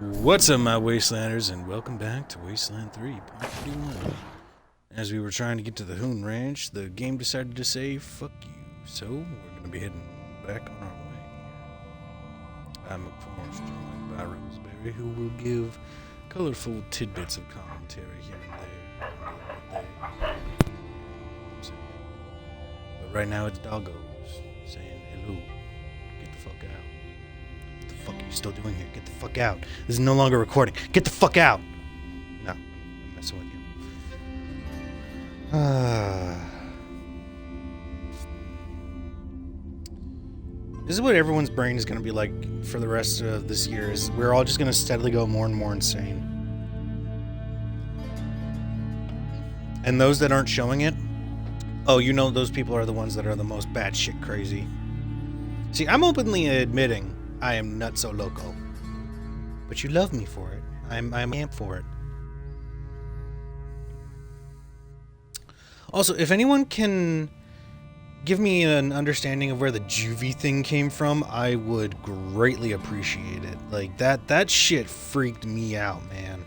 What's up, my Wastelanders, and welcome back to Wasteland 3, Part 31. As we were trying to get to the Hoon Ranch, the game decided to say, fuck you, so we're going to be heading back on our way. I'm, of course, joined by Roseberry, who will give colorful tidbits of commentary here and there. But right now it's Doggos saying, hello, get the fuck out. What the fuck are you still doing here? Get the fuck out. This is no longer recording. Get the fuck out! No, I'm messing with you. This is what everyone's brain is going to be like for the rest of this year. Is we're all just going to steadily go more and more insane. And those that aren't showing it, oh, you know those people are the ones that are the most batshit crazy. See, I'm openly admitting I am nutso loco. But you love me for it. I'm amped for it. Also, if anyone can give me an understanding of where the juvie thing came from, I would greatly appreciate it. Like, that shit freaked me out, man.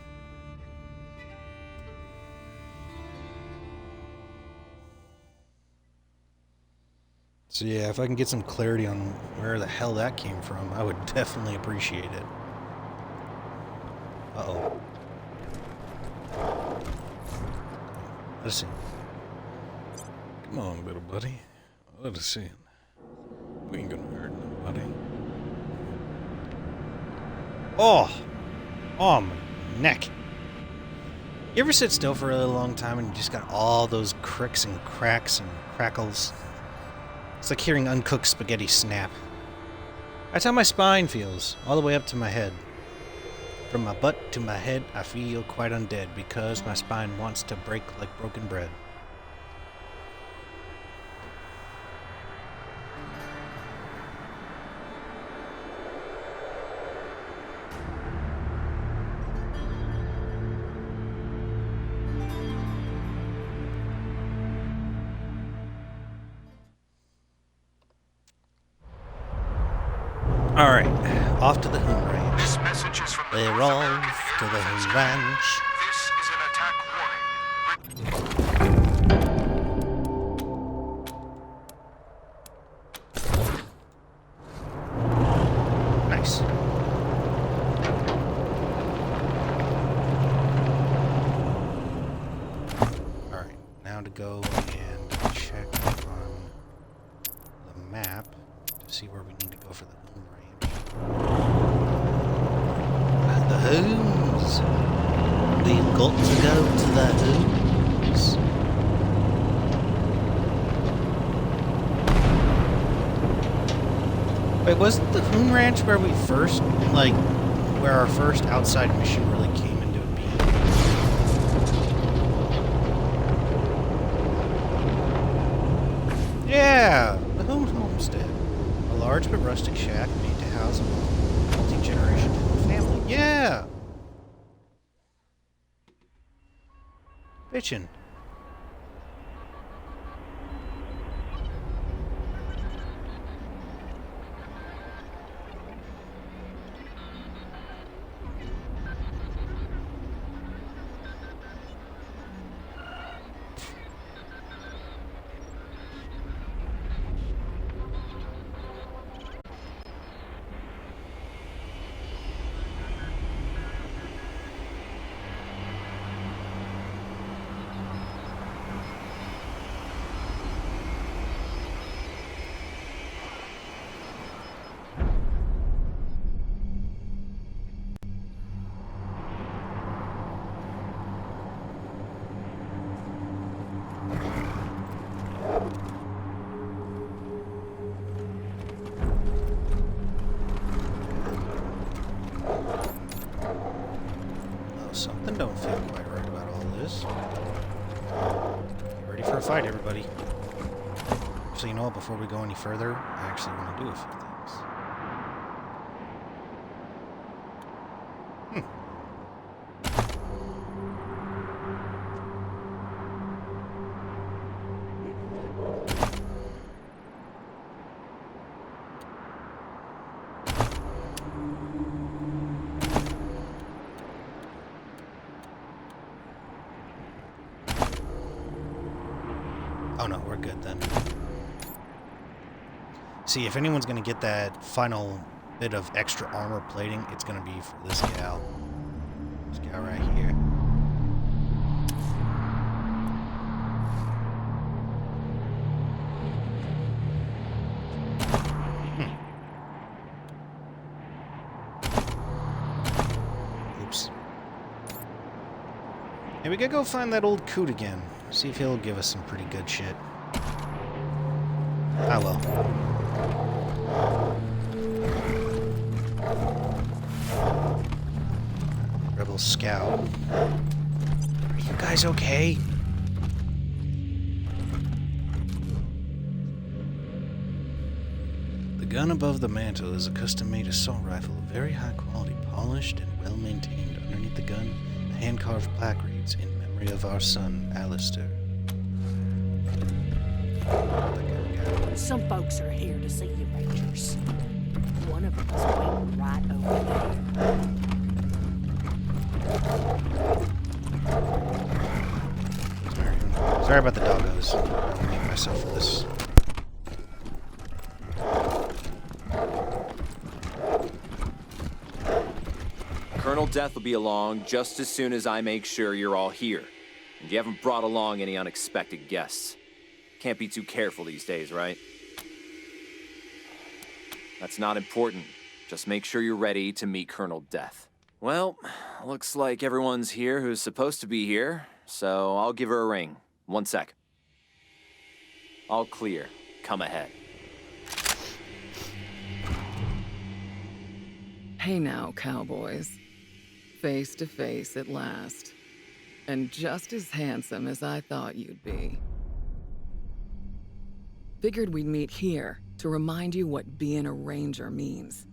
So yeah, if I can get some clarity on where the hell that came from, I would definitely appreciate it. Uh-oh. Let us in. Come on, little buddy. Let us in. We ain't gonna hurt nobody. Oh! Oh, my neck. You ever sit still for a really long time and you just got all those cricks and cracks and crackles? It's like hearing uncooked spaghetti snap. That's how my spine feels, all the way up to my head. From my butt to my head, I feel quite undead because my spine wants to break like broken bread. Alright, off to the Hoon Ranch. This message is from the We're North off American to Air the Defense Hoon Command. Ranch. This is an attack warning. Nice. Alright, now to go and check on the map to see where we need to go for the Hoon Ranch. The Hoons! We've got to go to the Hoons. Wait, wasn't the Hoon Ranch where we first, where our first outside mission really came into being? Yeah, the Hoon Homestead. A large but rustic shack made to house a multi-generation family. Yeah! Bitchin'. Something don't feel quite right about all this. Get ready for a fight, everybody. So you know what, before we go any further, I actually want to do a few things. good then. See, if anyone's gonna get that final bit of extra armor plating, it's gonna be for this gal. This gal right here. Oops. Hey, we gotta go find that old coot again. See if he'll give us some pretty good shit. Ah, well. Rebel Scout. Are you guys okay? The gun above the mantle is a custom-made assault rifle of very high quality, polished and well maintained. Underneath the gun, a hand-carved plaque reads, "In memory of our son, Alistair." Some folks are here to see you, Rangers. One of them is waiting right over there. Sorry about the doggos. I will make myself for this. Colonel Death will be along just as soon as I make sure you're all here. And you haven't brought along any unexpected guests. Can't be too careful these days, right? That's not important. Just make sure you're ready to meet Colonel Death. Well, looks like everyone's here who's supposed to be here, so I'll give her a ring. 1 sec. All clear. Come ahead. Hey now, cowboys. Face to face at last. And just as handsome as I thought you'd be. Figured we'd meet here to remind you what being a ranger means.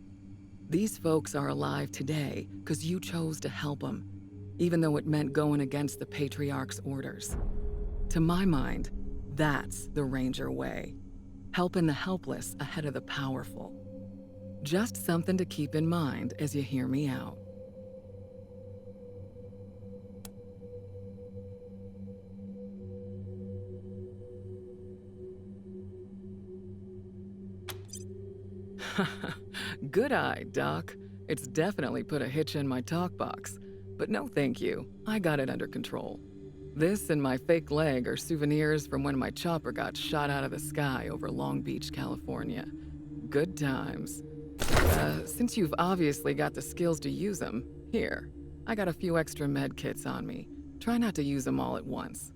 These folks are alive today because you chose to help them, even though it meant going against the Patriarch's orders. To my mind, that's the ranger way. Helping the helpless ahead of the powerful. Just something to keep in mind as you hear me out. Good eye, Doc. It's definitely put a hitch in my talk box. But no thank you, I got it under control. This and my fake leg are souvenirs from when my chopper got shot out of the sky over Long Beach, California. Good times. Since you've obviously got the skills to use them, here, I got a few extra med kits on me. Try not to use them all at once.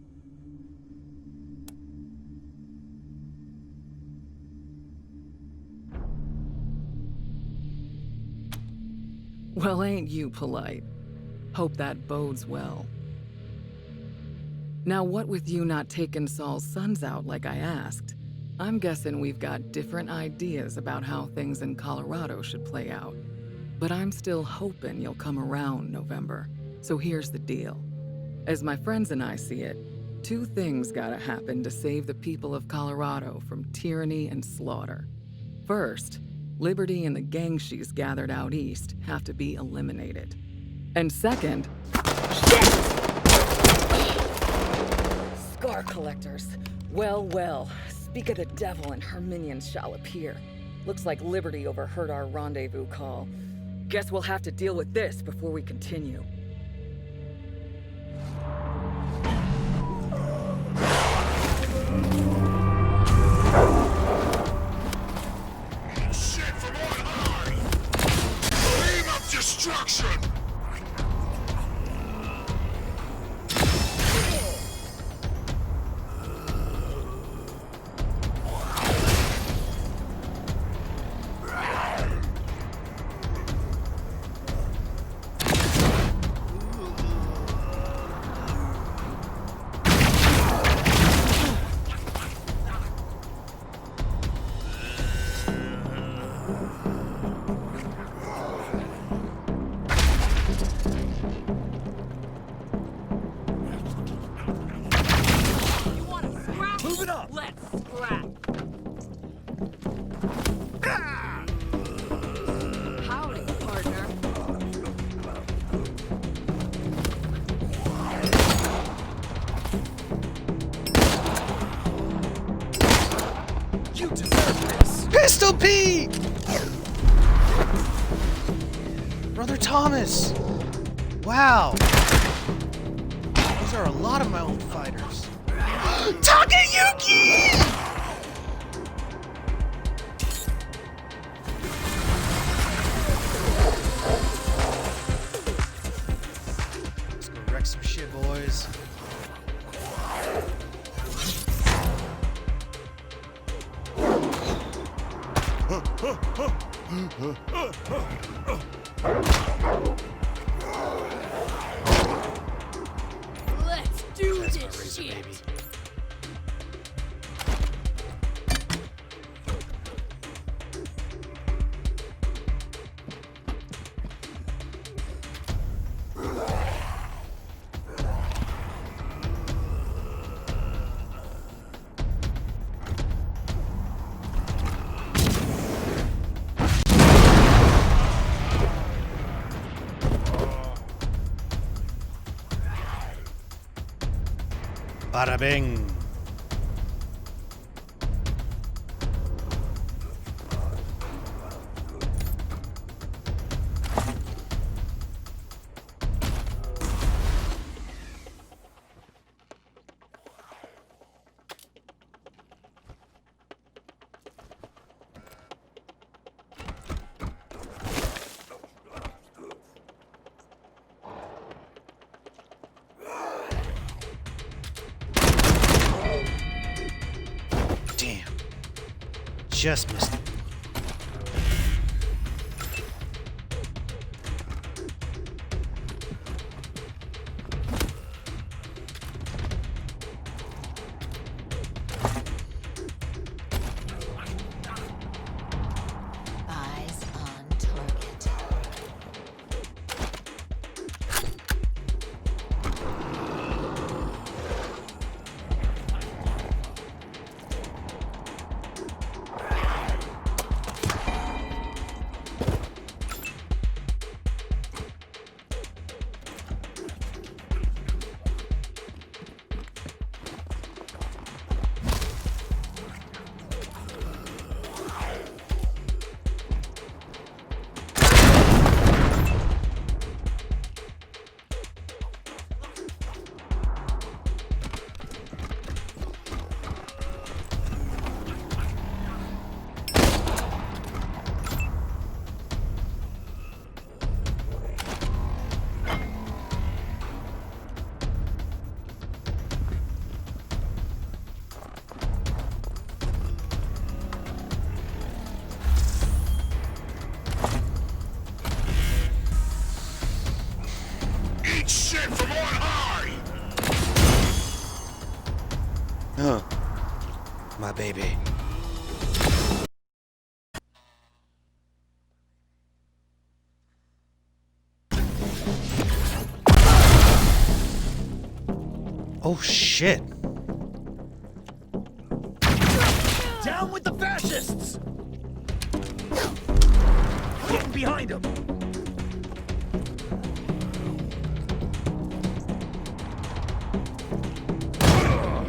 Well, ain't you polite? Hope that bodes well. Now, what with you not taking Saul's sons out like I asked, I'm guessing we've got different ideas about how things in Colorado should play out. But I'm still hoping you'll come around, November. So here's the deal. As my friends and I see it, 2 things gotta happen to save the people of Colorado from tyranny and slaughter. First, Liberty and the gang she's gathered out east have to be eliminated. And second... Shit! Scar collectors. Well, speak of the devil and her minions shall appear. Looks like Liberty overheard our rendezvous call. Guess we'll have to deal with this before we continue. Shit from on high! Beam of destruction! Pistol Pete! Brother Thomas! Wow. Those are a lot of my old fighters. Takayuki! Let's go wreck some shit, boys. Let's do That's my this razor, shit. baby. Bada bing. Damn. Just missed it. Eyes on target. Eat shit from on high! Huh. My baby. Oh shit. Down with the fascists! Getting behind them!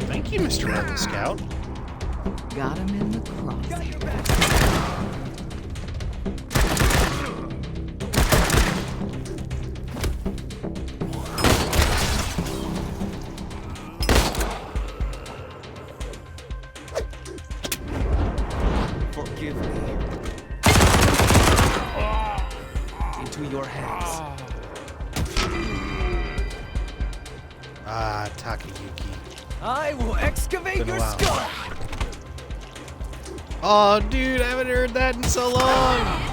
Thank you, Mr. Rebel Scout. Got him in the cross. Got your back! Forgive me. Into your hands. Ah, Takayuki. I will excavate Been a your while. skull! Oh, dude, I haven't heard that in so long.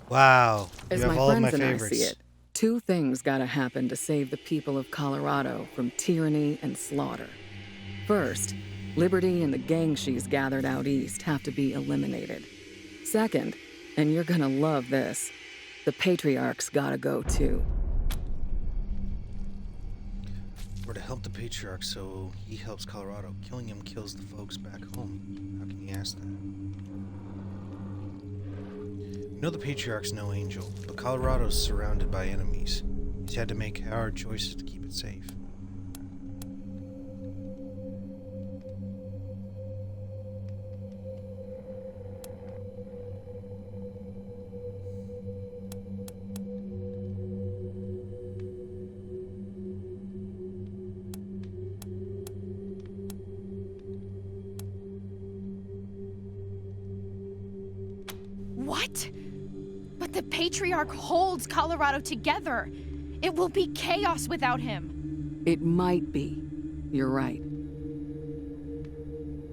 Wow, As you have my all of friends my and I favorites. see it, two things gotta happen to save the people of Colorado from tyranny and slaughter. First, Liberty and the gang she's gathered out east have to be eliminated. Second, and you're gonna love this, the Patriarch's gotta go too. We're to help the Patriarch so he helps Colorado. Killing him kills the folks back home. How can you ask that? We know the Patriarch's no angel, but Colorado's surrounded by enemies. He's had to make hard choices to keep it it's safe. What? But the Patriarch holds Colorado together. It will be chaos without him. It might be. You're right.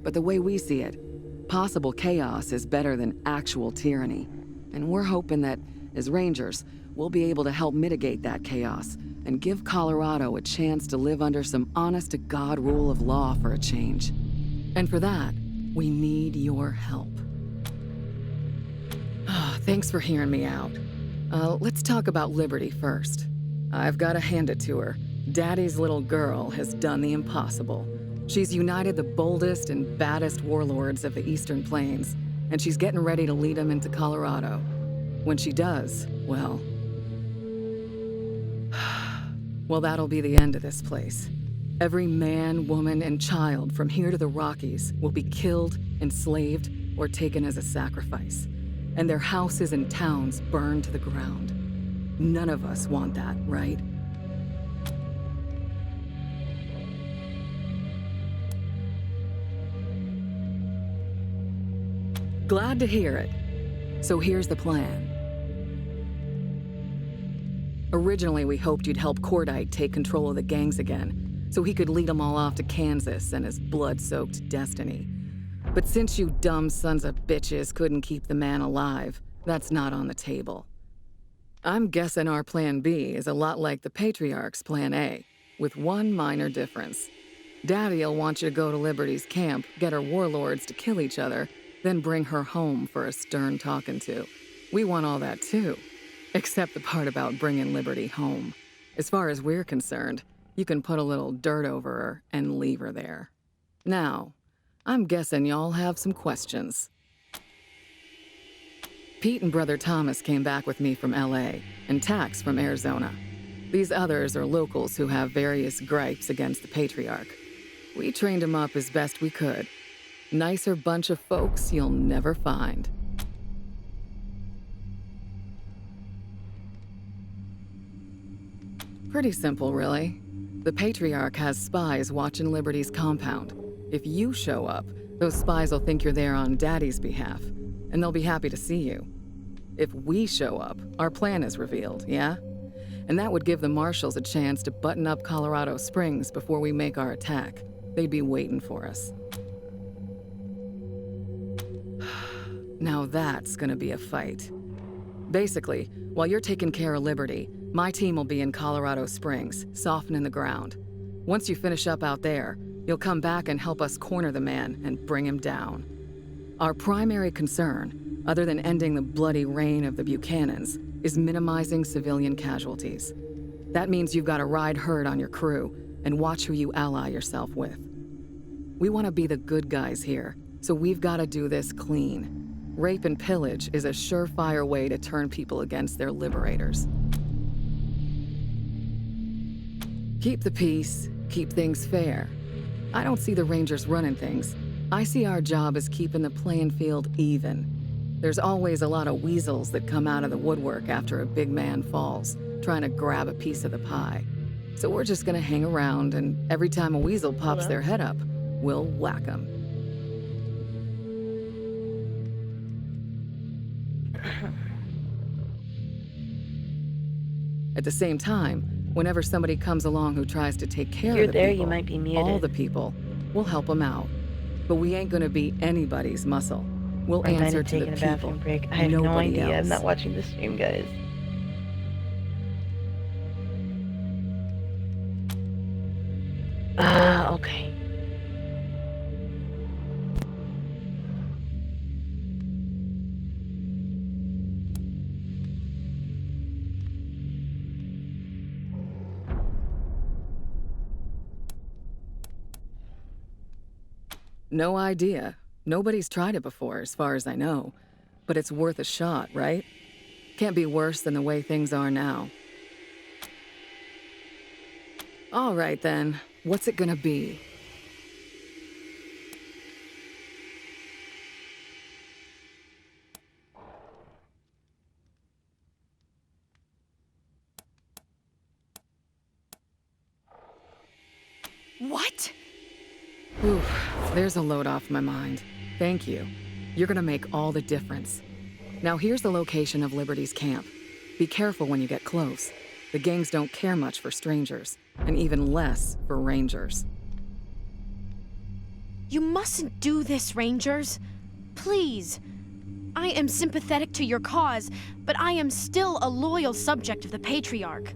But the way we see it, possible chaos is better than actual tyranny. And we're hoping that, as Rangers, we'll be able to help mitigate that chaos and give Colorado a chance to live under some honest-to-God rule of law for a change. And for that, we need your help. Thanks for hearing me out. Let's talk about Liberty first. I've got to hand it to her. Daddy's little girl has done the impossible. She's united the boldest and baddest warlords of the Eastern Plains, and she's getting ready to lead them into Colorado. When she does, well, that'll be the end of this place. Every man, woman, and child from here to the Rockies will be killed, enslaved, or taken as a sacrifice. And their houses and towns burned to the ground. None of us want that, right? Glad to hear it. So here's the plan. Originally, we hoped you'd help Cordite take control of the gangs again, so he could lead them all off to Kansas and his blood-soaked destiny. But since you dumb sons of bitches couldn't keep the man alive, that's not on the table. I'm guessing our plan B is a lot like the Patriarch's plan A, with one minor difference. Daddy'll want you to go to Liberty's camp, get her warlords to kill each other, then bring her home for a stern talking to. We want all that too, except the part about bringing Liberty home. As far as we're concerned, you can put a little dirt over her and leave her there. Now, I'm guessing y'all have some questions. Pete and Brother Thomas came back with me from LA, and Tax from Arizona. These others are locals who have various gripes against the Patriarch. We trained them up as best we could. Nicer bunch of folks you'll never find. Pretty simple, really. The Patriarch has spies watching Liberty's compound. If you show up, those spies will think you're there on Daddy's behalf, and they'll be happy to see you. If we show up, our plan is revealed, yeah? And that would give the Marshals a chance to button up Colorado Springs before we make our attack. They'd be waiting for us. Now that's gonna be a fight. Basically, while you're taking care of Liberty, my team will be in Colorado Springs, softening the ground. Once you finish up out there, you'll come back and help us corner the man and bring him down. Our primary concern, other than ending the bloody reign of the Buchanans, is minimizing civilian casualties. That means you've got to ride herd on your crew and watch who you ally yourself with. We want to be the good guys here, so we've got to do this clean. Rape and pillage is a surefire way to turn people against their liberators. Keep the peace, keep things fair. I don't see the Rangers running things. I see our job as keeping the playing field even. There's always a lot of weasels that come out of the woodwork after a big man falls, trying to grab a piece of the pie. So we're just gonna hang around, and every time a weasel pops their head up, we'll whack them. At the same time, whenever somebody comes along who tries to take care You're of the there, people, you might be muted. all the people, we'll help them out. But we ain't gonna be anybody's muscle. We'll I might answer have to the taken a people. bathroom break. I have no nobody idea. I'm else. not watching the stream, guys. Okay. No idea. Nobody's tried it before, as far as I know. But it's worth a shot, right? Can't be worse than the way things are now. All right then. What's it gonna be? What? Oof, there's a load off my mind. Thank you. You're gonna make all the difference. Now here's the location of Liberty's camp. Be careful when you get close. The gangs don't care much for strangers, and even less for rangers. You mustn't do this, Rangers. Please. I am sympathetic to your cause, but I am still a loyal subject of the Patriarch.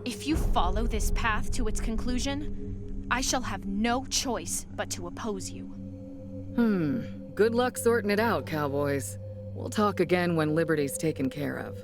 If you follow this path to its conclusion, I shall have no choice but to oppose you. Good luck sorting it out, cowboys. We'll talk again when Liberty's taken care of.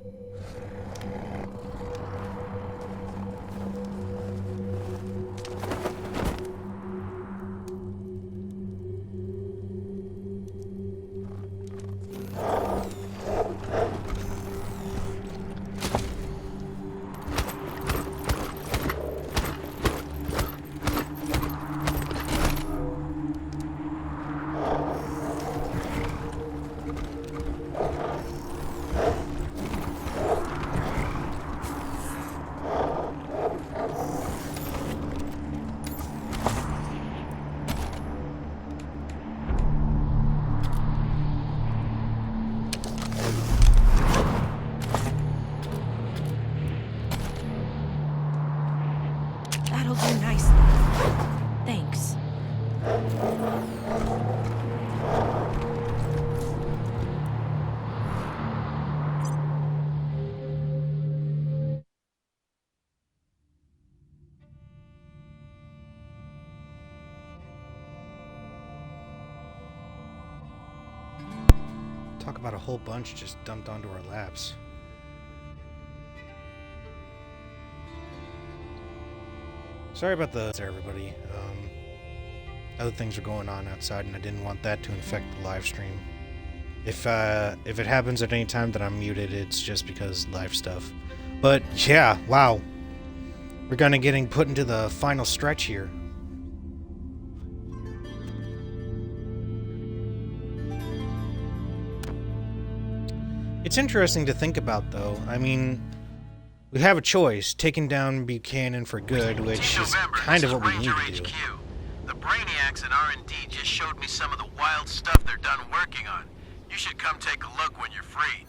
That'll do nicely. Thanks. Talk about a whole bunch just dumped onto our laps. Sorry about the there, everybody. Other things are going on outside, and I didn't want that to infect the live stream. If it happens at any time that I'm muted, it's just because live stuff. But yeah, wow, we're kind of getting put into the final stretch here. It's interesting to think about, though. I mean, we have a choice, taking down Buchanan for good, which is kind of what we need to do. The Brainiacs at R&D just showed me some of the wild stuff they're done working on. You should come take a look when you're free.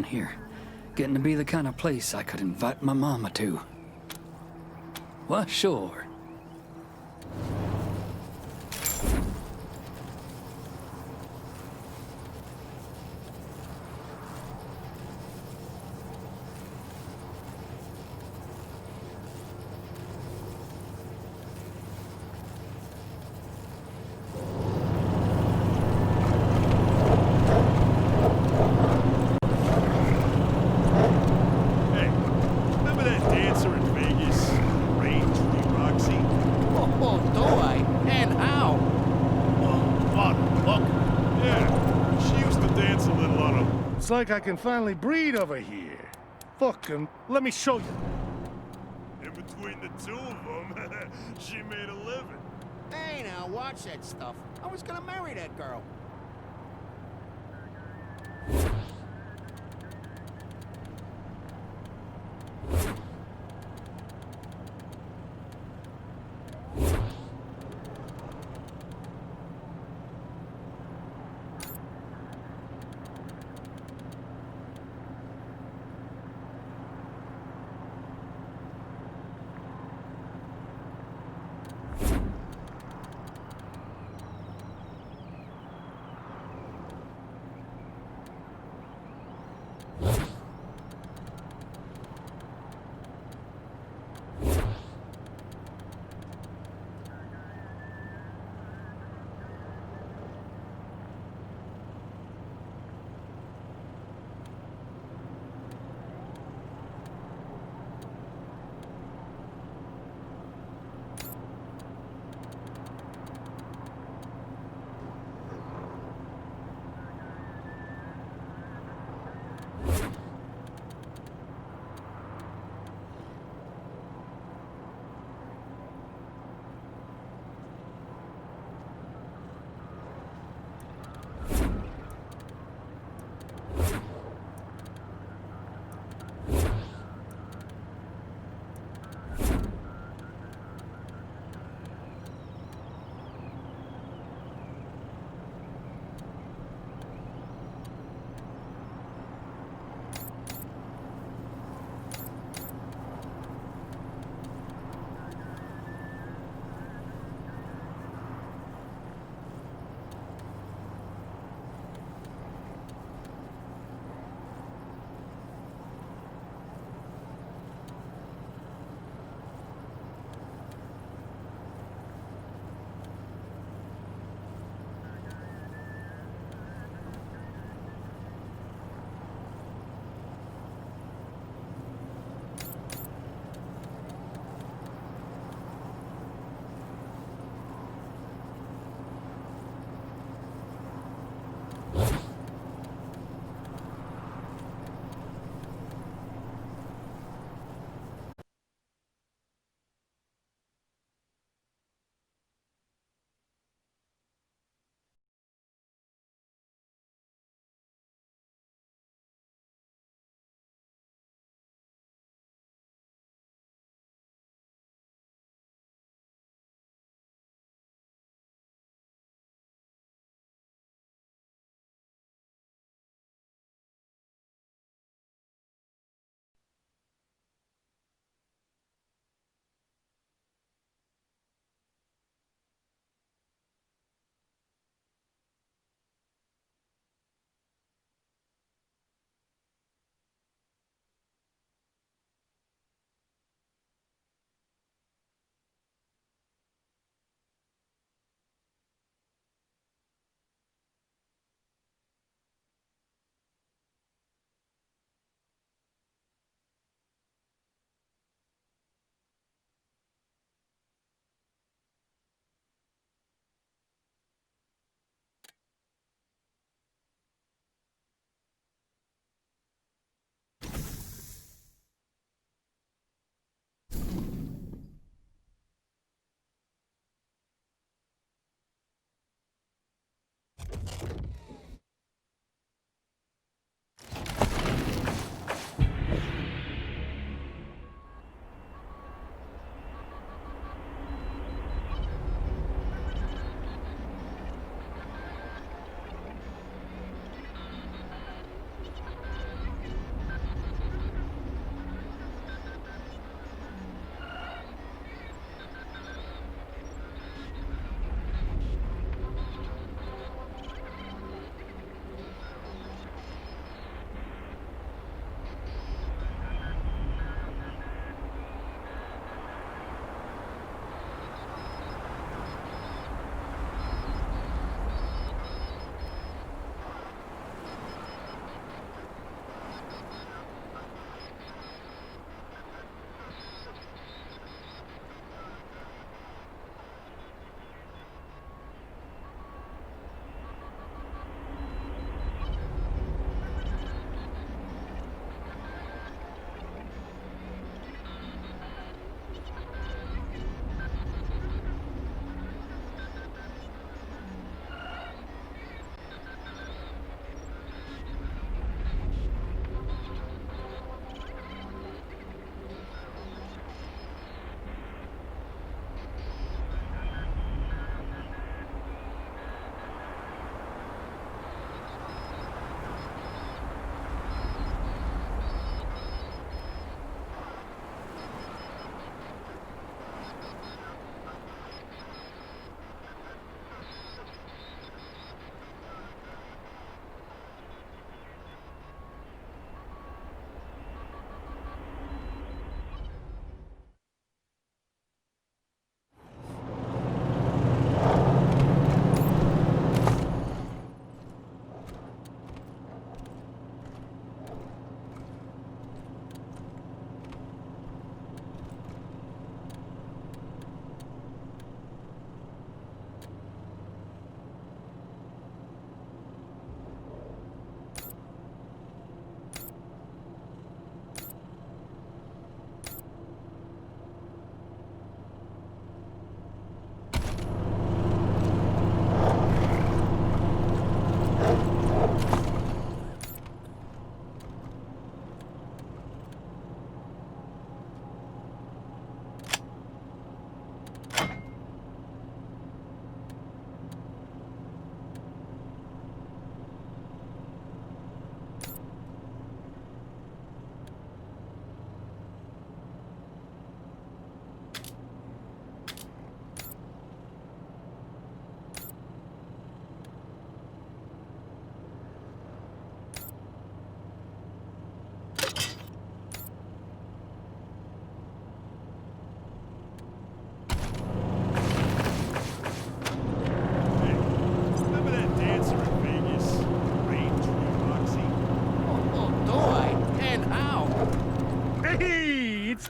here. Getting to be the kind of place I could invite my mama to. Well, sure. Hey, remember that dancer in Vegas? Raintree Roxy? Oh, do I? And how? What? Look. Yeah, she used to dance a little on a... It's like I can finally breathe over here. Fucking, let me show you. In between the two of them, she made a living. Hey, now, watch that stuff. I was gonna marry that girl.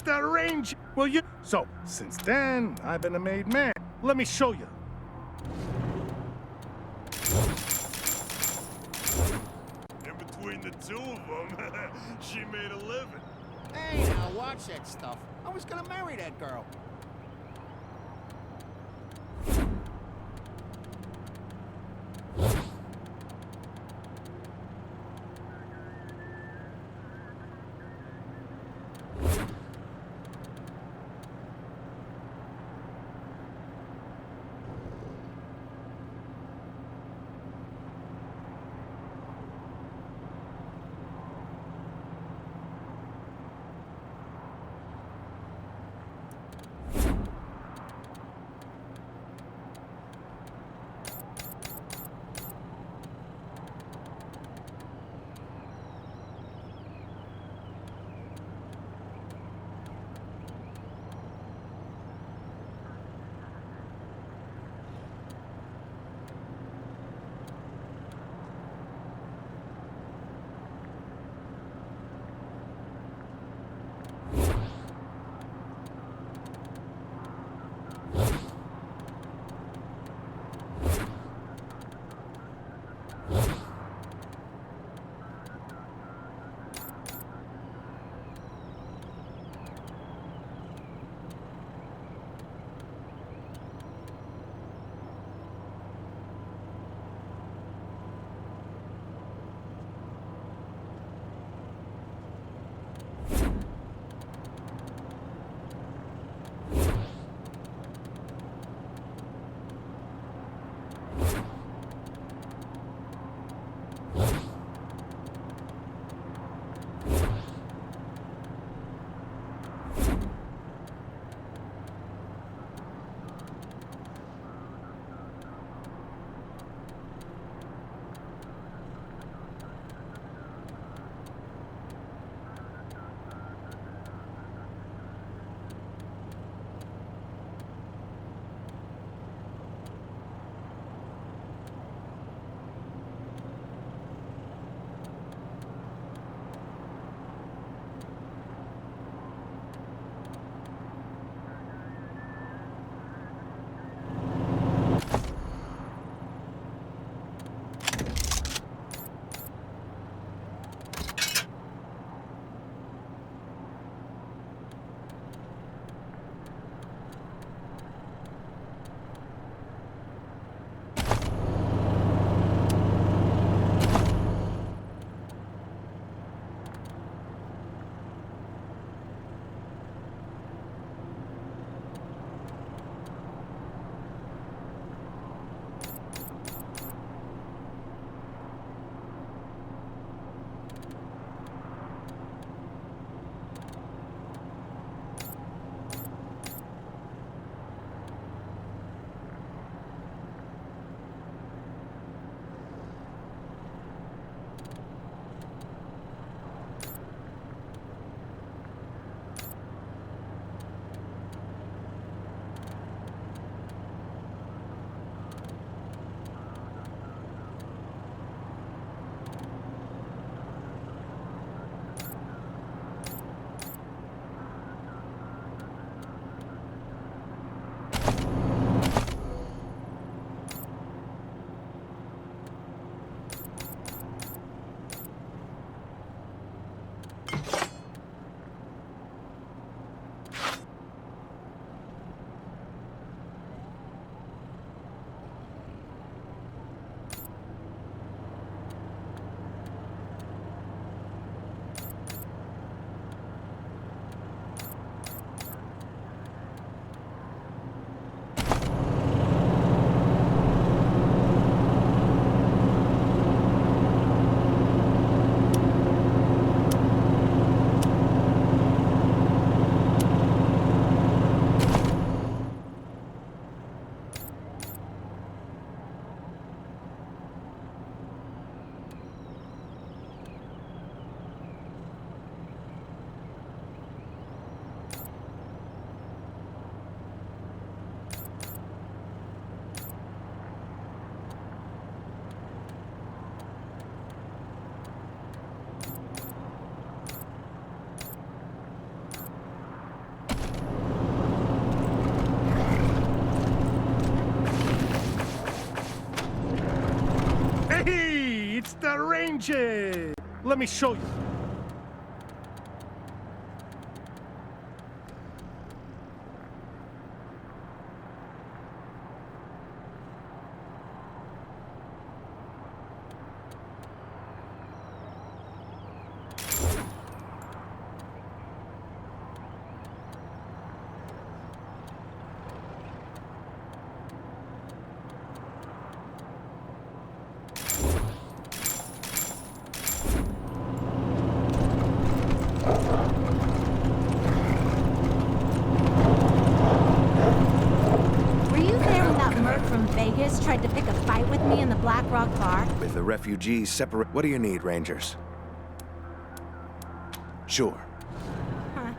the range. Well, you. So, since then, I've been a made man. Let me show you. In between the two of them, she made a living. Hey, now watch that stuff. I was gonna marry that girl. Shit! Let me show you. Vegas tried to pick a fight with me in the Black Rock bar? With the refugees separate... What do you need, Rangers? Sure. Huh.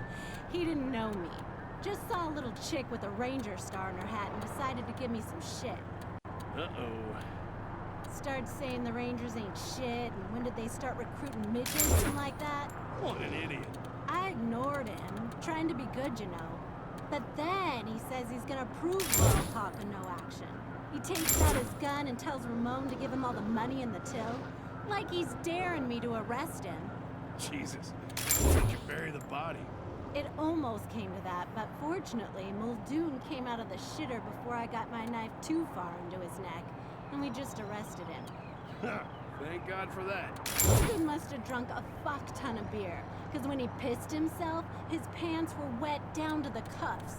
He didn't know me. Just saw a little chick with a Ranger star in her hat and decided to give me some shit. Uh-oh. Started saying the Rangers ain't shit, and when did they start recruiting midgets and like that? What an idiot. I ignored him, trying to be good, you know. But then he says he's gonna prove loyal talk and no action. He takes out his gun and tells Ramon to give him all the money in the till. Like he's daring me to arrest him. Jesus. Did you bury the body? It almost came to that, but fortunately, Muldoon came out of the shitter before I got my knife too far into his neck, and we just arrested him. Thank God for that. He must have drunk a fuck ton of beer, because when he pissed himself, his pants were wet down to the cuffs.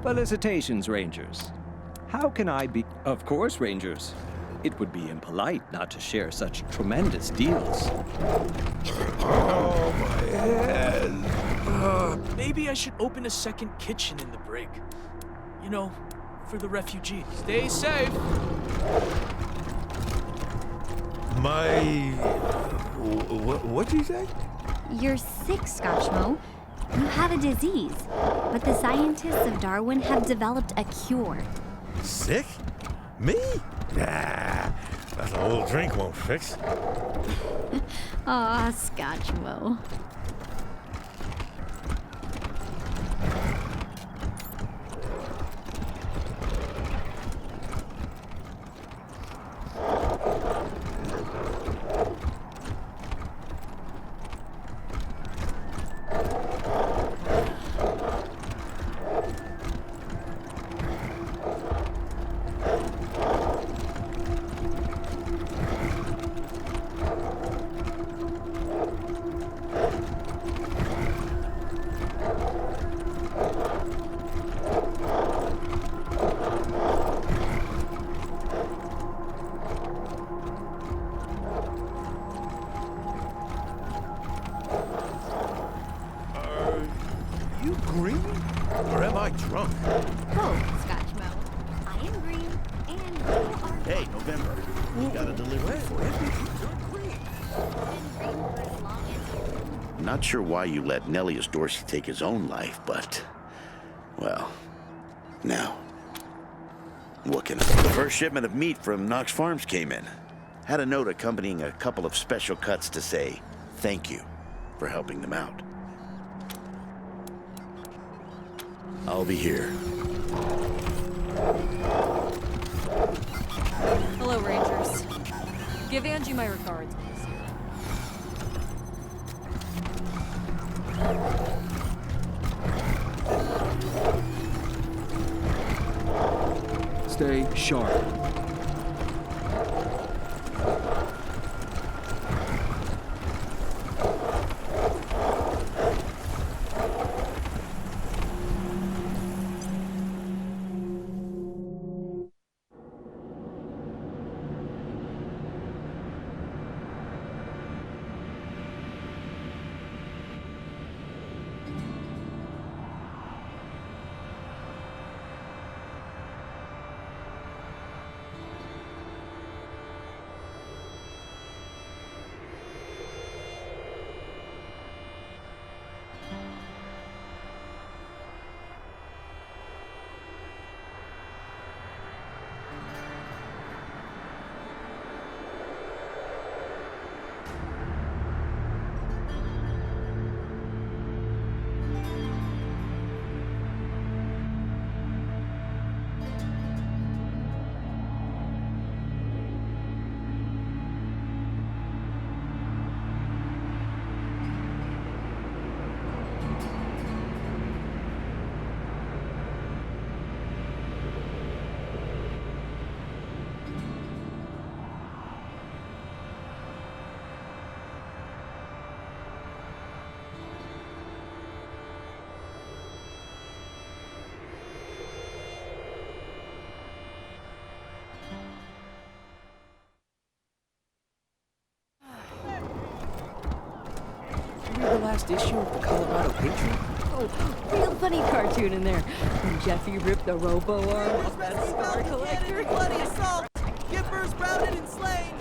Felicitations, Rangers. How can I be... Of course, Rangers. It would be impolite not to share such tremendous deals. Oh, my head. Maybe I should open a second kitchen in the brig. You know, for the refugees. Stay safe. What'd you say? You're sick, Scotchmo. You have a disease, but the scientists of Darwin have developed a cure. Sick? Me? Nah, that's a little drink won't fix. Aw, Scotchmo. You green? Or am I drunk? Both, Scotchmo. I am green, and you are... Hey, November. You got a delivery for you. I'm not sure why you let Nellius Dorsey take his own life, but... well, now. What can... The first shipment of meat from Knox Farms came in. Had a note accompanying a couple of special cuts to say thank you for helping them out. I'll be here. Hello, Rangers. Give Angie my regards, please. Stay sharp. Read the last issue of the Colorado Patriot? Oh, real funny cartoon in there. When Jeffy ripped the robo arm off that star collector. Bloody assault! Gippers routed and slain!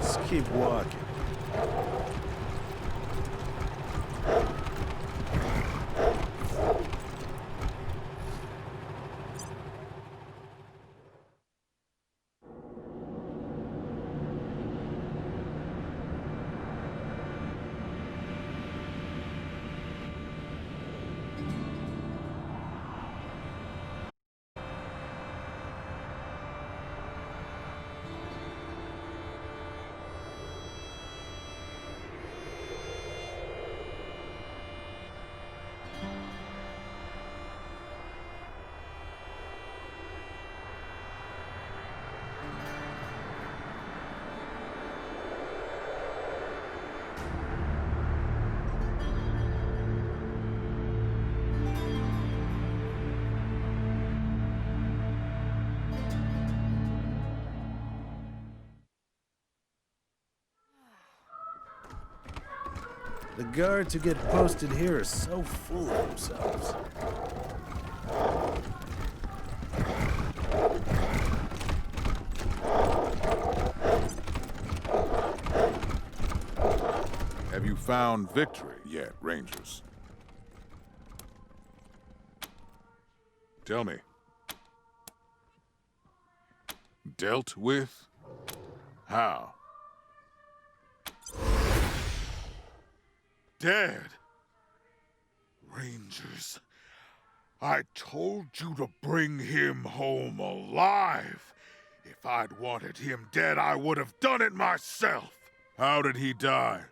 Let's keep walking. The guards who get posted here are so full of themselves. Have you found victory yet, Rangers? Tell me. Dealt with? How? Dead. Rangers, I told you to bring him home alive. If I'd wanted him dead, I would have done it myself. How did he die?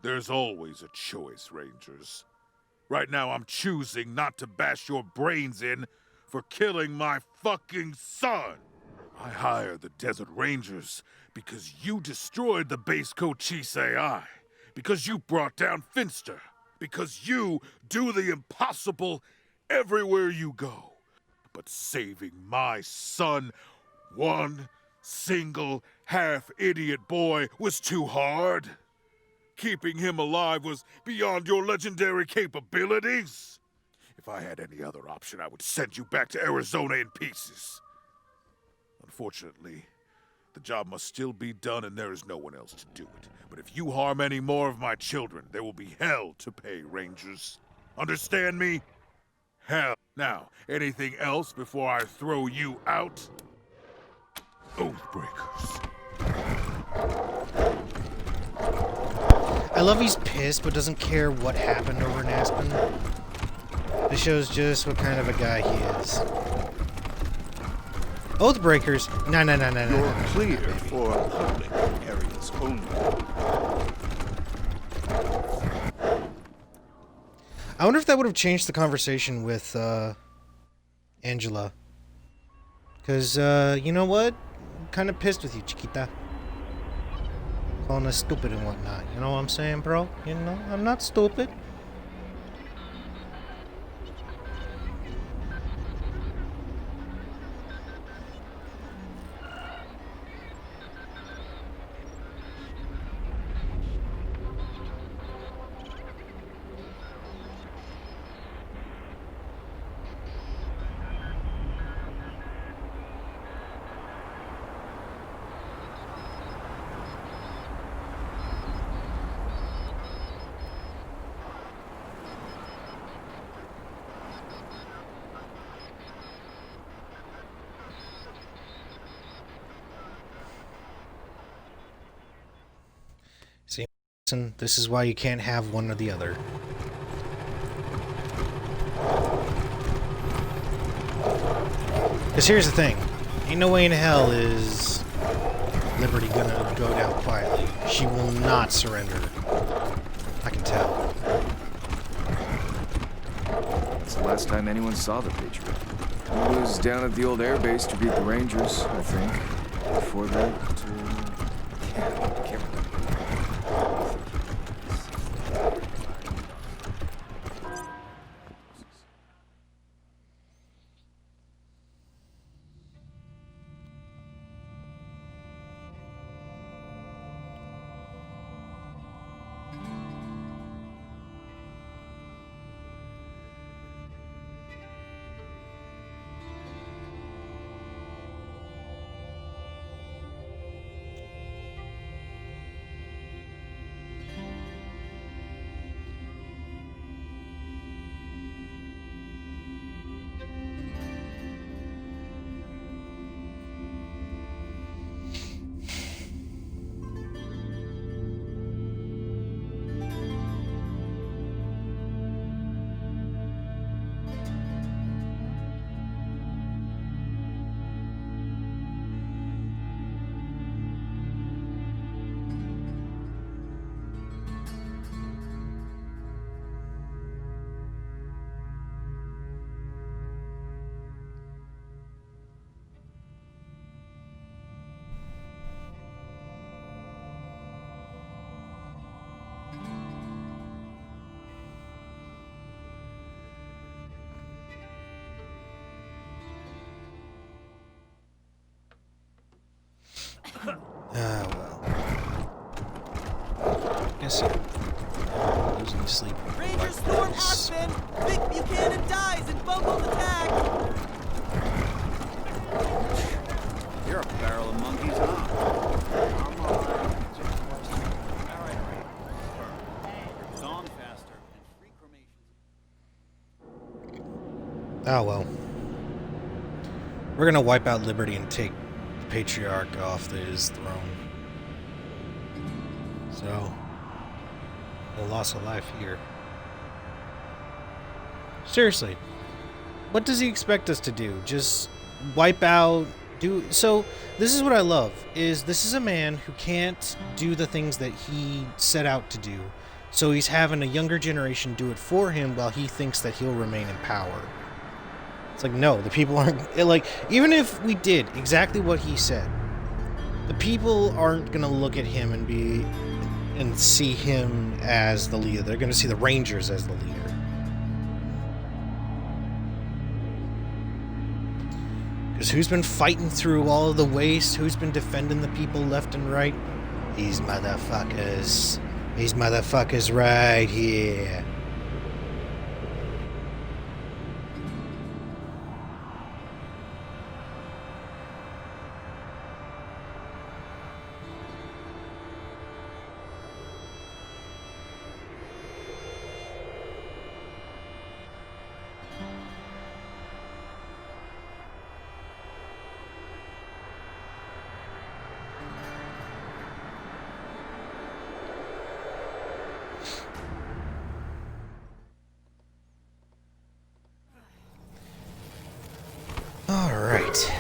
There's always a choice, Rangers. Right now, I'm choosing not to bash your brains in for killing my fucking son. I hired the Desert Rangers because you destroyed the base Cochise AI, because you brought down Finster, because you do the impossible everywhere you go. But saving my son, one single half-idiot boy, was too hard. Keeping him alive was beyond your legendary capabilities. If I had any other option, I would send you back to Arizona in pieces. Unfortunately, the job must still be done and there is no one else to do it. But if you harm any more of my children, there will be hell to pay, Rangers. Understand me? Hell. Now, anything else before I throw you out? Oathbreakers. I love he's pissed, but doesn't care what happened over in Aspen. This shows just what kind of a guy he is. Oathbreakers? No. You're clear for public areas only. I wonder if that would have changed the conversation with Angela. Because, you know what? I'm kind of pissed with you, Chiquita. Calling us stupid and whatnot. You know what I'm saying, bro? You know, I'm not stupid. See, this is why you can't have one or the other. Because here's the thing. Ain't no way in hell is Liberty gonna go down quietly. She will not surrender. I can tell. the last time anyone saw the Patriot. He was down at the old airbase to beat the Rangers, I think. Before that, can't remember. Well. Guess I'm losing sleep. Ranger Storm Aspen! Vic Buchanan dies in bungled attack! You're a barrel of monkeys, huh? Come on. It's on faster and free cremations. Oh well. We're gonna wipe out Liberty and take the Patriarch off his throne. So, a loss of life here. Seriously, what does he expect us to do? Just wipe out, so this is what I love, is this is a man who can't do the things that he set out to do. So he's having a younger generation do it for him while he thinks that he'll remain in power. It's like, no, the people aren't, like, even if we did exactly what he said, the people aren't gonna look at him and see him as the leader. They're gonna see the Rangers as the leader. Because who's been fighting through all of the waste? Who's been defending the people left and right? These motherfuckers. These motherfuckers right here. Alright.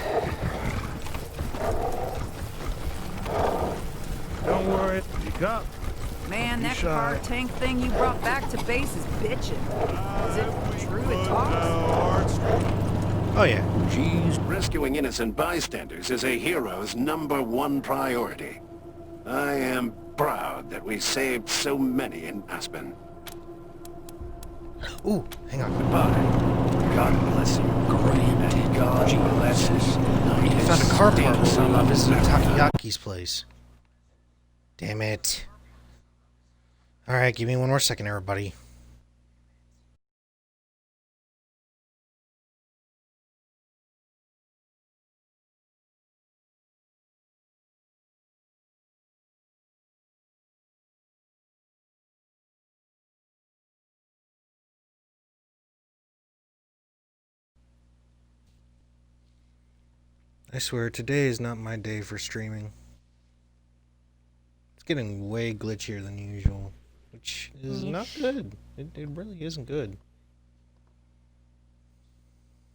Don't worry, you got me. Man, You that shy. car tank thing you brought back to base is bitchin'. Is it true it talks? Oh yeah. Geez, rescuing innocent bystanders is a hero's #1 priority. I am proud that we saved so many in Aspen. Ooh, hang on. Goodbye. God bless you. And God bless us. I found a car part while we were visiting Takiyaki's place. Damn it. Alright, give me one more second, everybody. I swear, today is not my day for streaming. It's getting way glitchier than usual, which is not good. It really isn't good.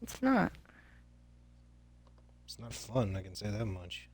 It's not. It's not fun, I can say that much.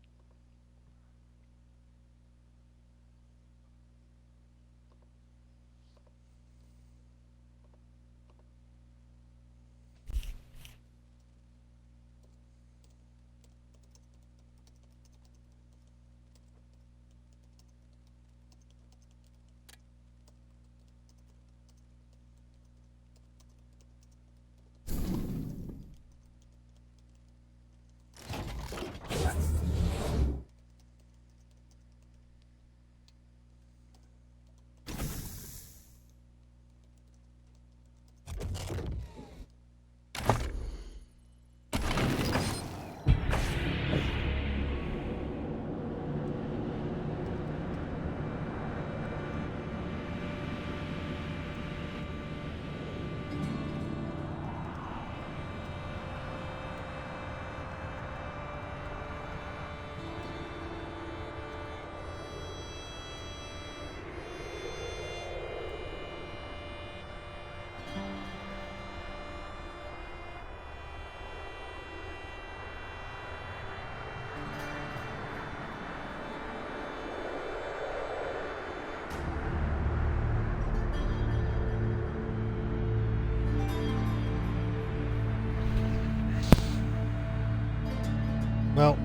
Well,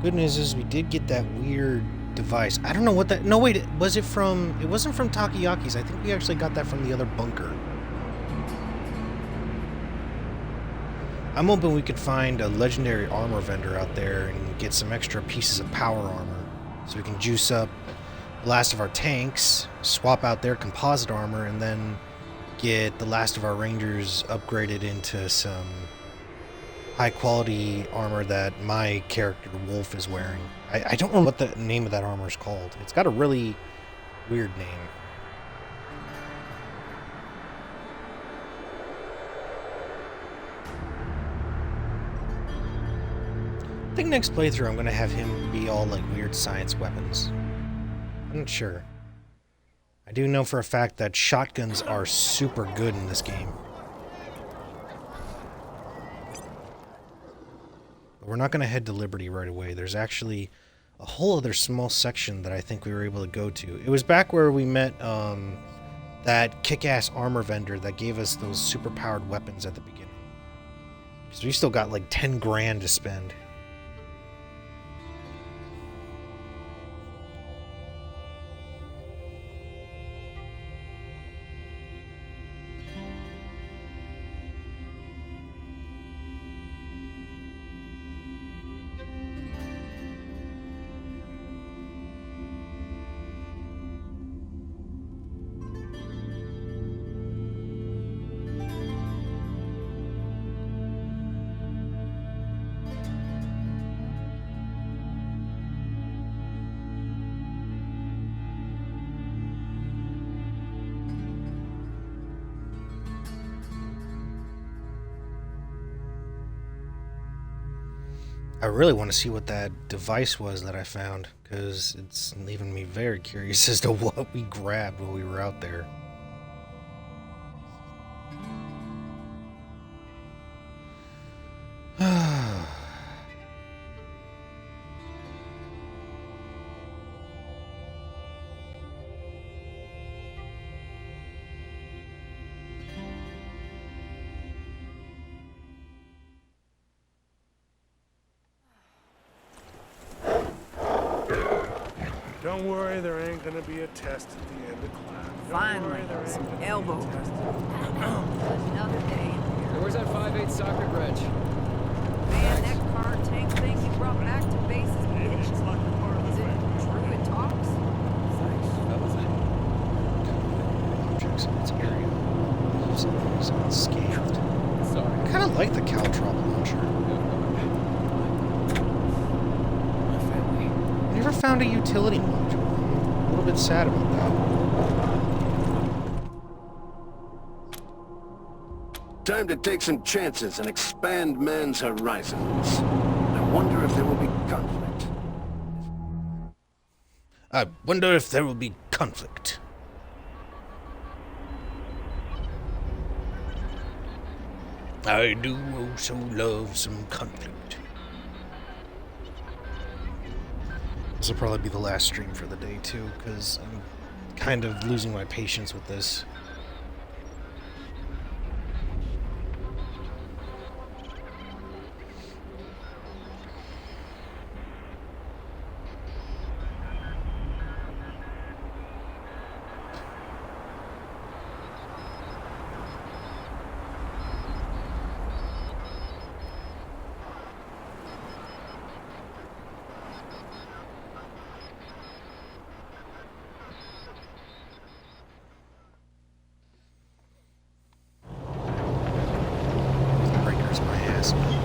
good news is we did get that weird device. I don't know what that... No, wait. Was it from... It wasn't from Takoyaki's. I think we actually got that from the other bunker. I'm hoping we could find a legendary armor vendor out there and get some extra pieces of power armor so we can juice up the last of our tanks, swap out their composite armor, and then get the last of our rangers upgraded into some high-quality armor that my character, Wolf, is wearing. I don't know what the name of that armor is called. It's got a really weird name. I think next playthrough I'm going to have him be all like weird science weapons. I'm not sure. I do know for a fact that shotguns are super good in this game. But we're not going to head to Liberty right away. There's actually a whole other small section that I think we were able to go to. It was back where we met that kick-ass armor vendor that gave us those super-powered weapons at the beginning. So we still got like 10 grand to spend. I really want to see what that device was that I found, because it's leaving me very curious as to what we grabbed while we were out there. Don't worry, there ain't gonna be a test at the end of class. Finally, some elbow. Another day. Where's that 5/8 socket wrench? Man, that car tank thing you brought back to base is bitch. Is it true it talks? Objects in its area. Something is unscathed. Sorry. I kind of like the Caltrop launcher. Never found a utility module. I'm a little bit sad about that. Time to take some chances and expand man's horizons. I wonder if there will be conflict. I wonder if there will be conflict. I do also love some conflict. This will probably be the last stream for the day too, because I'm kind of losing my patience with this.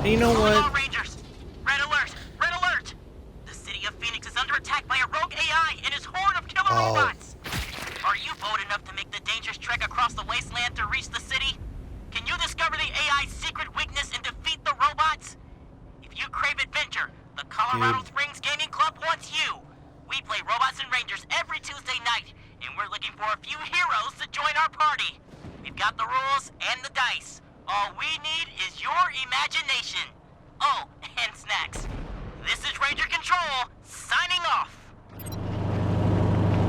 And you know what? Rangers! Red alert! Red alert! The city of Phoenix is under attack by a rogue AI and his horde of killer robots! Are you bold enough to make the dangerous trek across the wasteland to reach the city? Can you discover the AI's secret weakness and defeat the robots? If you crave adventure, the Colorado Springs Gaming Club wants you! We play Robots and Rangers every Tuesday night, and we're looking for a few heroes to join our party. We've got the rules and the dice. All we need is your imagination. Oh, and snacks. This is Ranger Control, signing off.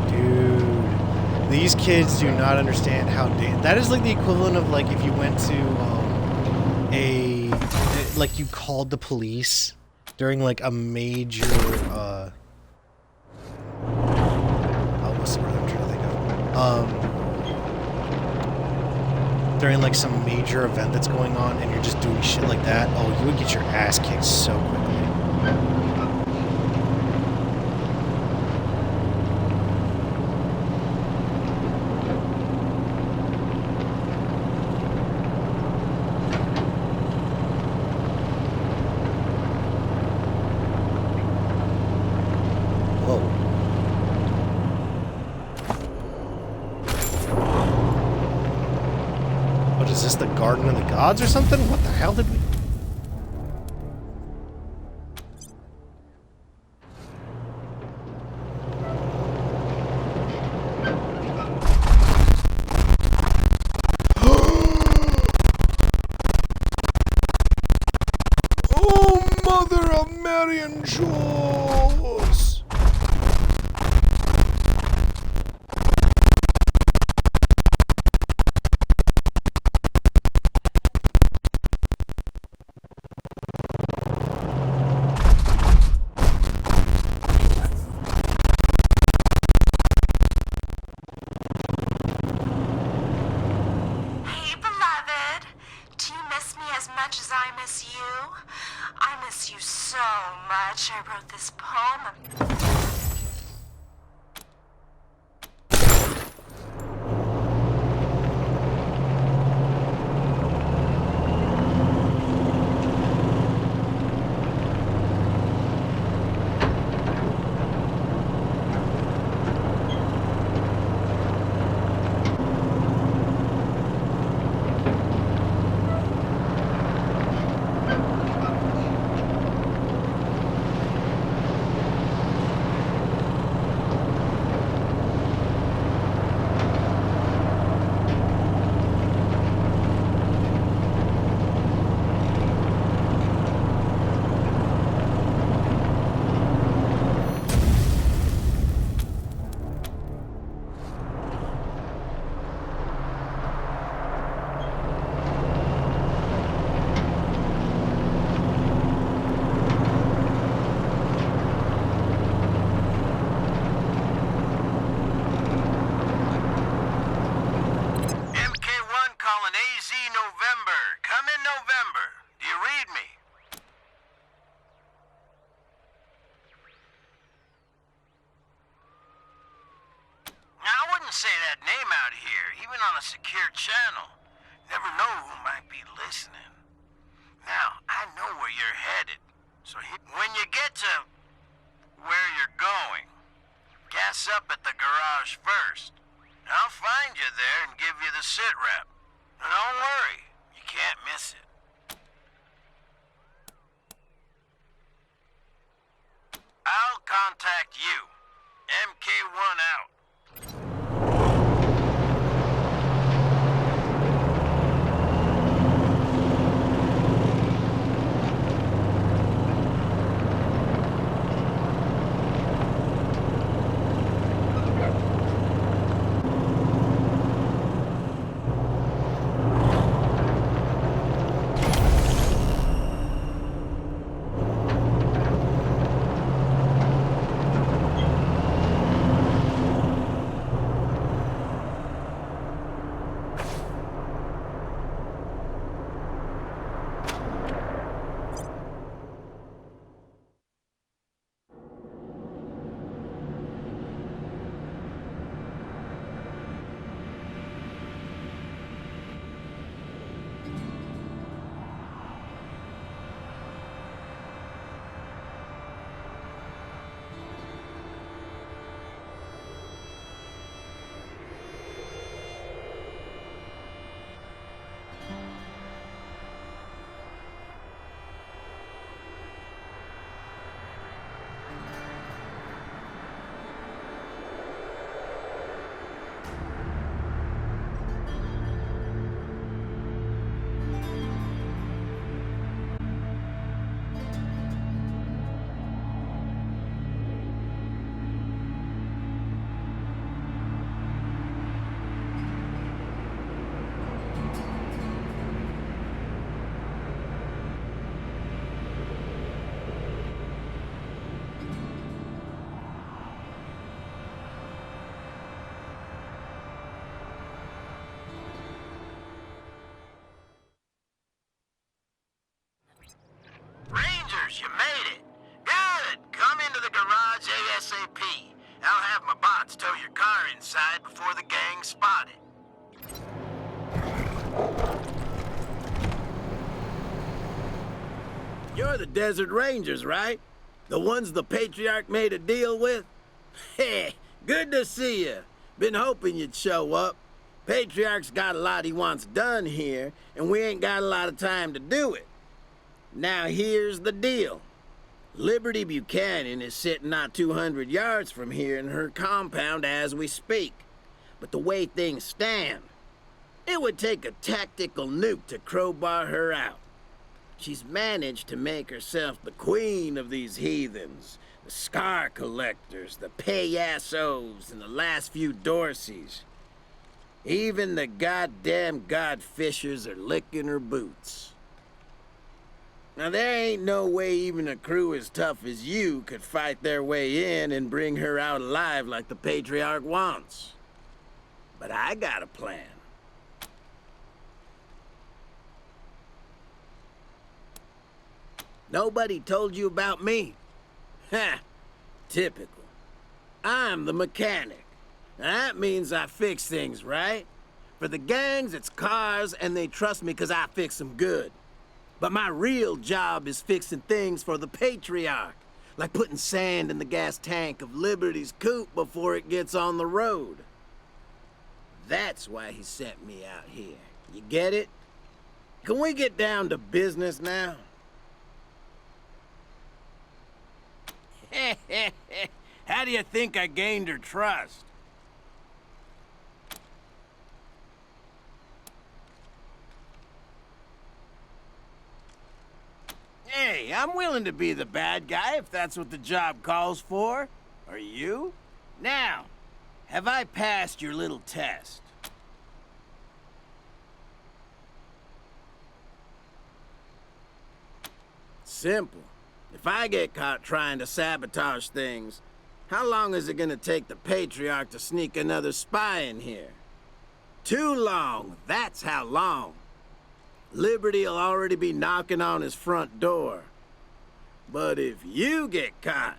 Dude, these kids do not understand how that is like the equivalent of like if you went to like you called the police during like a major what's the word I'm trying to think of? During like some major event that's going on and you're just doing shit like that, oh, you would get your ass kicked so quickly. Is this the Garden of the Gods or something? What the hell did we... Oh, Mother of Mary and Jaws! I wrote this poem. Say that name out here, even on a secure channel. Never know who might be listening. Now, I know where you're headed. So when you get to where you're going, gas up at the garage first. I'll find you there and give you the sit rep. And don't worry, you can't miss it. I'll contact you. MK1 out. ASAP. I'll have my bots tow your car inside before the gang spot it. You're the Desert Rangers, right? The ones the Patriarch made a deal with? Hey, good to see you. Been hoping you'd show up. Patriarch's got a lot he wants done here, and we ain't got a lot of time to do it. Now here's the deal. Liberty Buchanan is sitting not 200 yards from here in her compound as we speak. But the way things stand, it would take a tactical nuke to crowbar her out. She's managed to make herself the queen of these heathens, the scar collectors, the payassos, and the last few Dorseys. Even the goddamn godfishers are licking her boots. Now there ain't no way even a crew as tough as you could fight their way in and bring her out alive like the Patriarch wants. But I got a plan. Nobody told you about me? Ha! Typical. I'm the mechanic. Now that means I fix things, right? For the gangs, it's cars, and they trust me because I fix them good. But my real job is fixing things for the Patriarch, like putting sand in the gas tank of Liberty's coupe before it gets on the road. That's why he sent me out here. You get it? Can we get down to business now? How do you think I gained her trust? Hey, I'm willing to be the bad guy if that's what the job calls for. Are you? Now, have I passed your little test? Simple. If I get caught trying to sabotage things, how long is it gonna take the Patriarch to sneak another spy in here? Too long, that's how long. Liberty'll already be knocking on his front door. But if you get caught,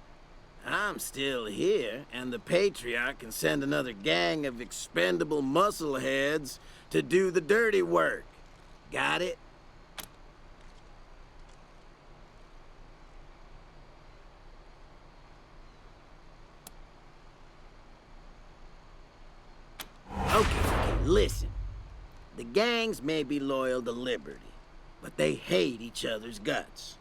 I'm still here, and the Patriarch can send another gang of expendable muscleheads to do the dirty work. Got it? Okay, listen. The gangs may be loyal to Liberty, but they hate each other's guts.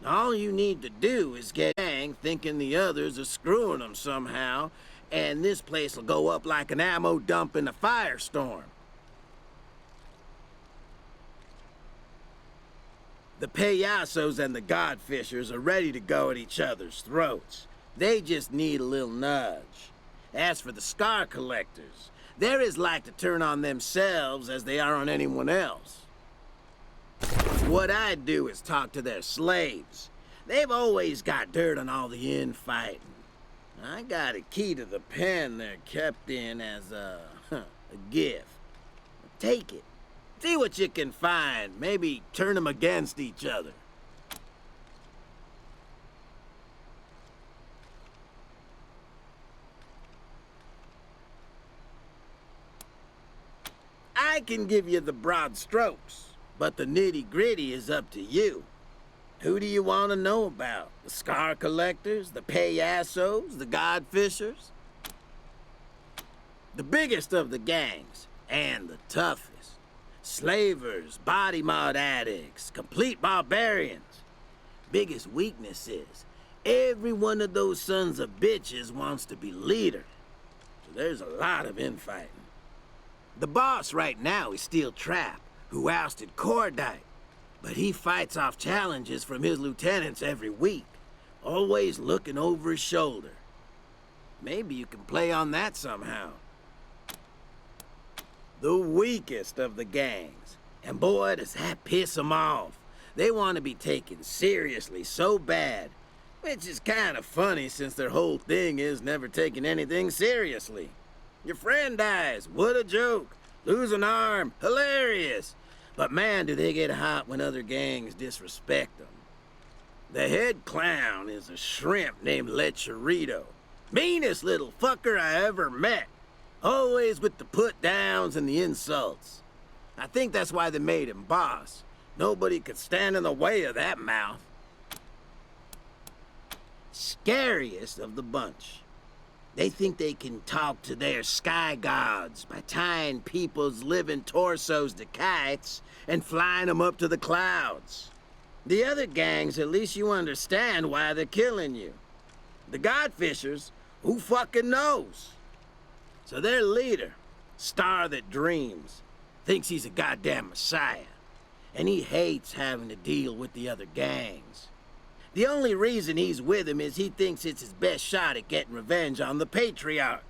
All you need to do is get a gang thinking the others are screwing them somehow, and this place will go up like an ammo dump in a firestorm. The payassos and the godfishers are ready to go at each other's throats. They just need a little nudge. As for the scar collectors, they're as like to turn on themselves as they are on anyone else. What I do is talk to their slaves. They've always got dirt on all the infighting. I got a key to the pen they're kept in as a gift. Take it. See what you can find. Maybe turn them against each other. I can give you the broad strokes, but the nitty-gritty is up to you. Who do you want to know about? The scar collectors, the payassos, the godfishers? The biggest of the gangs, and the toughest. Slavers, body mod addicts, complete barbarians. Biggest weakness is, every one of those sons of bitches wants to be leader. So there's a lot of infighting. The boss right now is Steel Trap, who ousted Cordite. But he fights off challenges from his lieutenants every week, always looking over his shoulder. Maybe you can play on that somehow. The weakest of the gangs. And boy, does that piss them off. They want to be taken seriously so bad, which is kind of funny since their whole thing is never taking anything seriously. Your friend dies, what a joke. Lose an arm, hilarious. But man, do they get hot when other gangs disrespect them. The head clown is a shrimp named Lecherito. Meanest little fucker I ever met. Always with the put-downs and the insults. I think that's why they made him boss. Nobody could stand in the way of that mouth. Scariest of the bunch. They think they can talk to their sky gods by tying people's living torsos to kites and flying them up to the clouds. The other gangs, at least you understand why they're killing you. The Godfishers, who fucking knows? So their leader, Star That Dreams, thinks he's a goddamn messiah. And he hates having to deal with the other gangs. The only reason he's with him is he thinks it's his best shot at getting revenge on the Patriarch.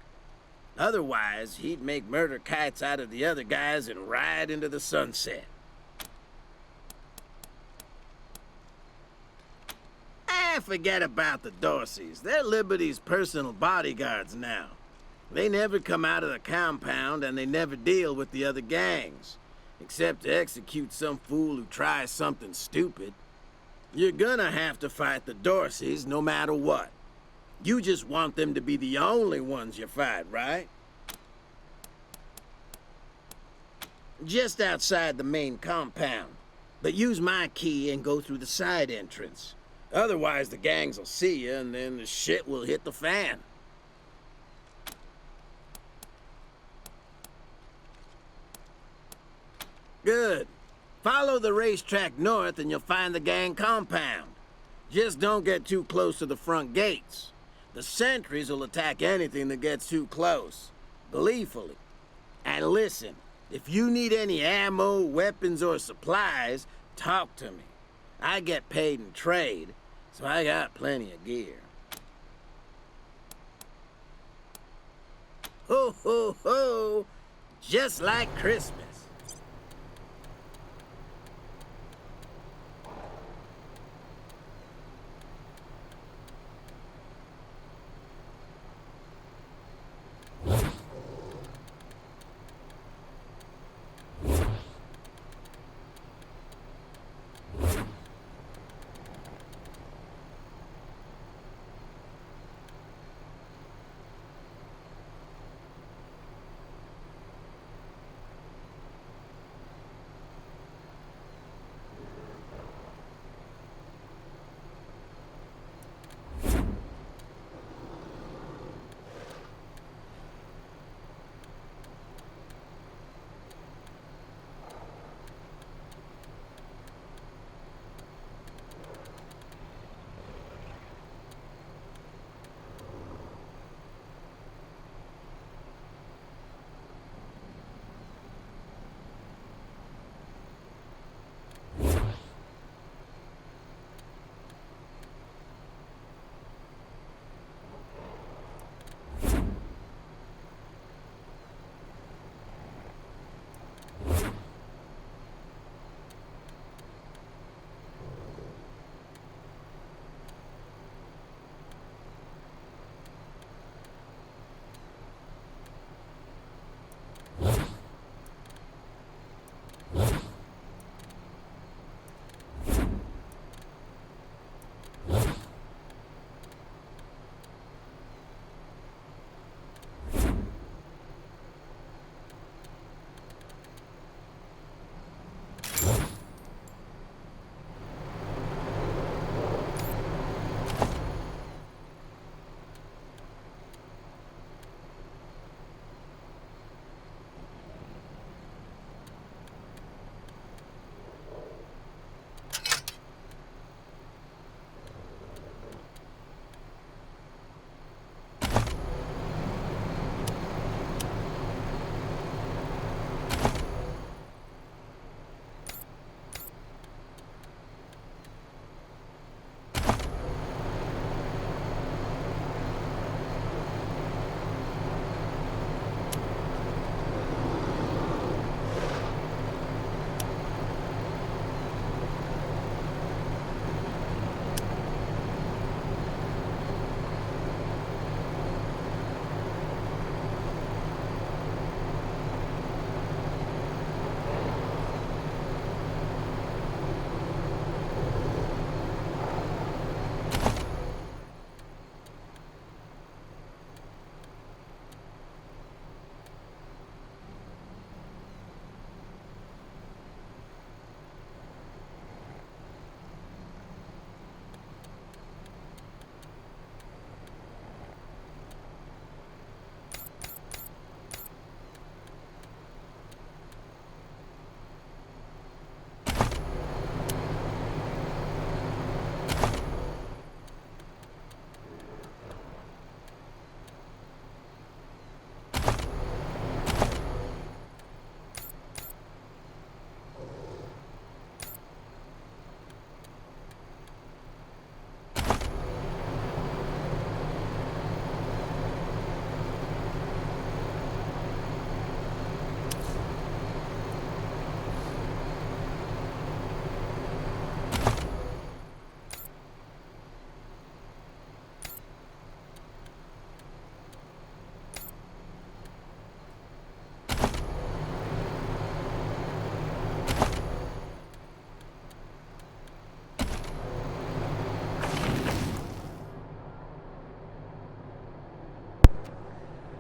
Otherwise, he'd make murder kites out of the other guys and ride into the sunset. Forget about the Dorseys. They're Liberty's personal bodyguards now. They never come out of the compound and they never deal with the other gangs. Except to execute some fool who tries something stupid. You're gonna have to fight the Dorseys no matter what. You just want them to be the only ones you fight, right? Just outside the main compound. But use my key and go through the side entrance. Otherwise the gangs will see you and then the shit will hit the fan. Good. Follow the racetrack north and you'll find the gang compound. Just don't get too close to the front gates. The sentries will attack anything that gets too close. Gleefully. And listen, if you need any ammo, weapons, or supplies, talk to me. I get paid in trade, so I got plenty of gear. Ho, ho, ho! Just like Christmas.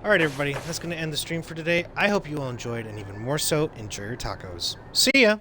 Alright, everybody, that's going to end the stream for today. I hope you all enjoyed, and even more so, enjoy your tacos. See ya!